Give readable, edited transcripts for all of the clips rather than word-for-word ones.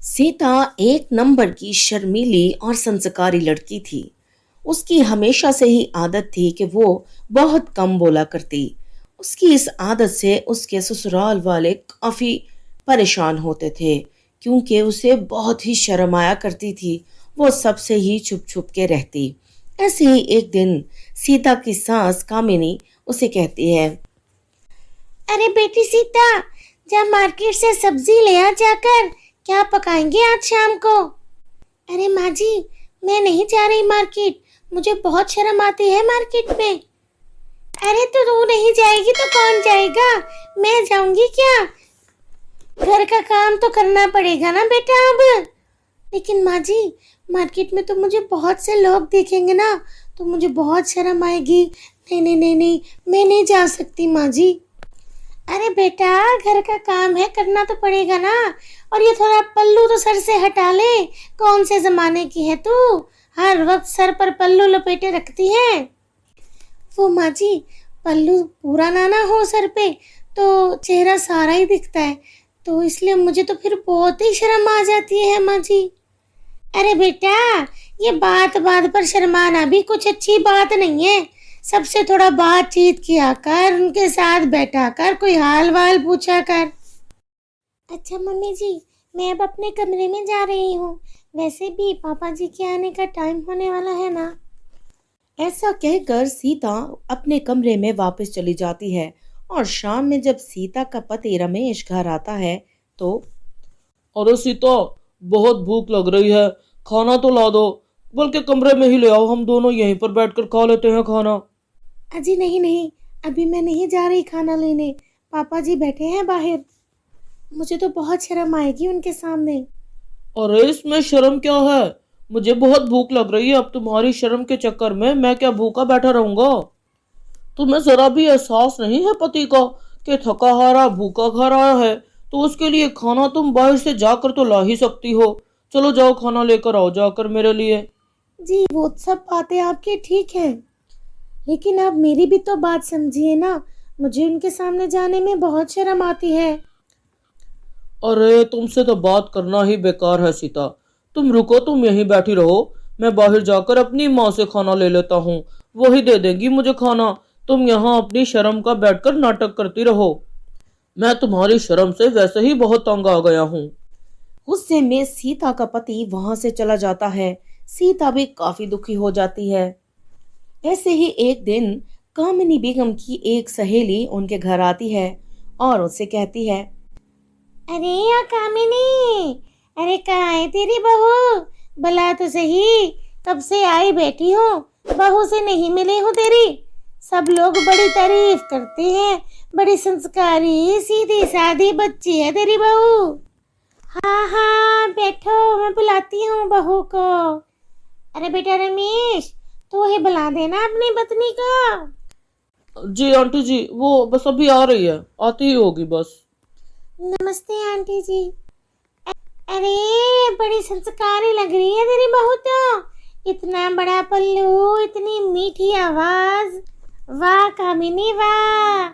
सीता एक नंबर की शर्मीली और संस्कारी लड़की थी। उसकी हमेशा से ही आदत थी कि वो बहुत कम बोला करती। उसकी इस आदत से उसके ससुराल वाले काफी परेशान होते थे, क्योंकि उसे बहुत ही शर्म आया करती थी। वो सबसे ही छुप छुप के रहती। ऐसे ही एक दिन सीता की सास कामिनी उसे कहती है, अरे बेटी सीता, जा मार्केट से सब्जी ले आ जाकर। क्या पकाएंगे आज शाम को? अरे माँ जी, मैं नहीं जा रही मार्केट। मुझे बहुत शर्म आती है मार्केट में। अरे तो तू नहीं जाएगी तो कौन जाएगा? मैं जाऊंगी क्या? घर का काम तो करना पड़ेगा ना बेटा अब। लेकिन माँ जी, मार्केट में तो मुझे बहुत से लोग देखेंगे ना, तो मुझे बहुत शर्म आएगी। नहीं नहीं नहीं नहीं, मैं नहीं जा सकती माँ जी। अरे बेटा, घर का काम है, करना तो पड़ेगा ना। और ये थोड़ा पल्लू तो सर से हटा ले। कौन से जमाने की है तू? हर वक्त सर पर पल्लू लपेटे रखती है। वो माँ जी, पल्लू पूरा ना हो सर पे तो चेहरा सारा ही दिखता है, तो इसलिए मुझे तो फिर बहुत ही शर्म आ जाती है माँ जी। अरे बेटा, ये बात बात पर शर्माना भी कुछ अच्छी बात नहीं है। सबसे थोड़ा बातचीत किया कर, उनके साथ बैठा कर, कोई हाल वाल पूछा कर। अच्छा मम्मी जी, मैं अब अपने कमरे में जा रही हूँ। वैसे भी पापा जी के आने का टाइम होने वाला है ना। ऐसा कहकर सीता अपने कमरे में वापस चली जाती है। और शाम में जब सीता का पति रमेश घर आता है तो अरे सीता, बहुत भूख लग रही है। खाना तो ला दो। बल्कि कमरे में ही ले आओ, हम दोनों यहीं पर बैठकर खा लेते हैं खाना। अजी नहीं नहीं, अभी मैं नहीं जा रही खाना लेने। पापा जी बैठे हैं बाहर। मुझे तो बहुत शर्म आएगी उनके सामने। अरे इसमें शर्म क्या है? मुझे बहुत भूख लग रही है। अब तुम्हारी शर्म के चक्कर में मैं क्या भूखा बैठा रहूंगा? तुम्हें जरा भी एहसास नहीं है पति का कि थका हारा भूखा घर आया है, तो उसके लिए खाना तुम बाहर से जाकर तो ला ही सकती हो। चलो जाओ, खाना लेकर आओ जाकर मेरे लिए। जी वो सब बातें आपकी ठीक है, लेकिन आप मेरी भी तो बात समझिए ना। मुझे उनके सामने जाने में बहुत शर्म आती है। अरे तुमसे तो बात करना ही बेकार है सीता। तुम रुको, तुम यहीं बैठी रहो। मैं बाहर जाकर अपनी माँ से खाना ले लेता हूँ। वही दे देंगी मुझे खाना। तुम यहाँ अपनी शर्म का बैठकर नाटक करती रहो। मैं तुम्हारी शर्म से वैसे ही बहुत तंग आ गया हूँ। गुस्से में सीता का पति वहां से चला जाता है। सीता भी काफी दुखी हो जाती है। ऐसे ही एक दिन कामिनी बेगम की एक सहेली उनके घर आती है और उससे कहती है, अरे या कामिनी, अरे कहाँ है तेरी बहू? भला तो सही, कब से आई बैठी हूँ, बहू से नहीं मिली हूँ तेरी। सब लोग बड़ी तारीफ करते हैं, बड़ी संस्कारी सीधी सादी बच्ची है तेरी बहू। हाँ हाँ बैठो, मैं बुलाती हूँ बहू को। अरे बेटा रमेश, तू ही बुला देना अपनी पत्नी को। जी आंटी जी, वो बस अभी आ रही है, आती ही होगी बस। नमस्ते आंटी जी। अरे बड़ी संस्कारी लग रही है तेरी बहू तो। इतना बड़ा पल्लू, इतनी मीठी आवाज। वाह कामिनी वाह।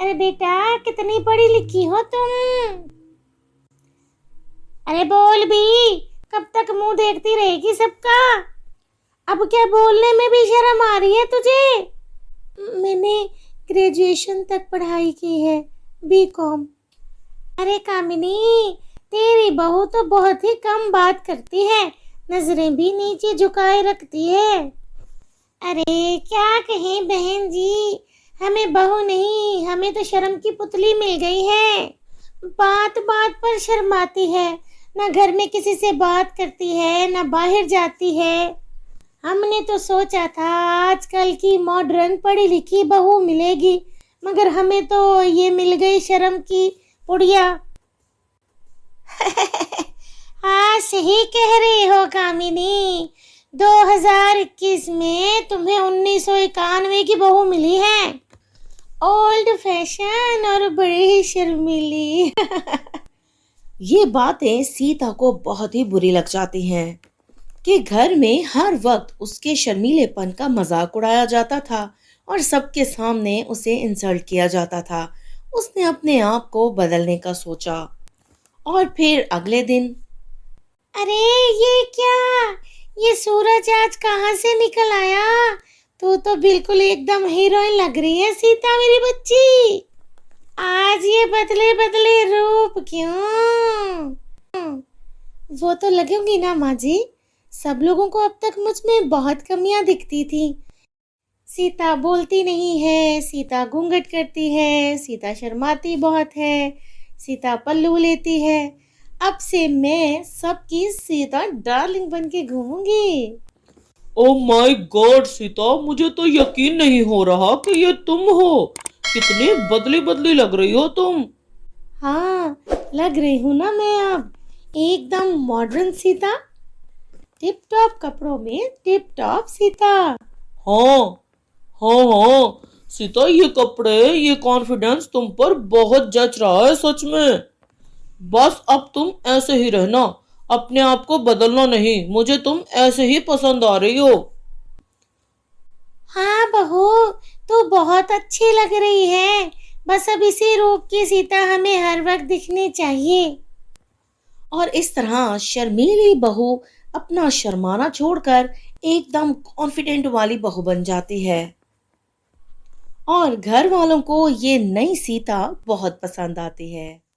अरे बेटा, कितनी पढ़ी लिखी हो तुम। अरे बोल भी, कब तक मुंह देखती रहेगी सबका? अब क्या बोलने में भी शर्म आ रही है तुझे? मैंने ग्रेजुएशन तक पढ़ाई की है, बीकॉम। अरे कामिनी, तेरी बहू तो बहुत ही कम बात करती है, नजरें भी नीचे झुकाए रखती है। अरे क्या कहें बहन जी, हमें बहू नहीं, हमें तो शर्म की पुतली मिल गई है। बात बात पर शर्माती है, ना घर में किसी से बात करती है, ना बाहर जाती है। हमने तो सोचा था आजकल की मॉडर्न पढ़ी लिखी बहू मिलेगी, मगर हमें तो ये मिल गई शर्म की पुड़िया। हाँ सही कह रही हो कामिनी, 2021 में तुम्हें 1991 की बहू मिली है। ओल्ड फैशन और बड़ी ही शर्मीली। ये बातें सीता को बहुत ही बुरी लग जाती हैं कि घर में हर वक्त उसके शर्मीलेपन का मजाक उड़ाया जाता था और सबके सामने उसे इंसल्ट किया जाता था। उसने अपने आप को बदलने का सोचा और फिर अगले दिन अरे ये क्या, ये सूरज आज कहाँ से निकल आया? तू तो बिल्कुल एकदम हीरोइन लग रही है सीता मेरी बच्ची। आज ये बदले बदले रूप क्यों? वो तो लगूंगी ना माँ जी। सब लोगों को अब तक मुझ में बहुत कमियां दिखती थी। सीता बोलती नहीं है, सीता घूंघट करती है, सीता शर्माती बहुत है, सीता पल्लू लेती है। अब से मैं सबकी सीता डार्लिंग बन के घूमूंगी। ओ माय गॉड सीता, मुझे तो यकीन नहीं हो रहा कि ये तुम हो। कितनी बदली बदली लग रही हो तुम। हाँ, लग रही हूँ ना मैं अब एकदम मॉडर्न सीता, टिप टॉप कपड़ों में टिप टॉप सीता। हाँ हाँ हाँ सीता, ये कपड़े, ये कॉन्फिडेंस तुम पर बहुत जच रहा है सच में। बस अब तुम ऐसे ही रहना, अपने आप को बदलना नहीं। मुझे तुम ऐसे ही पसंद आ रही हो। हाँ बहू, तू बहुत अच्छी लग रही है। बस अब इसी रूप की सीता हमें हर वक्त दिखनी चाहिए। और इस तरह शर्मीली बहू अपना शर्माना छोड़कर एकदम कॉन्फिडेंट वाली बहू बन जाती है और घर वालों को ये नई सीता बहुत पसंद आती है।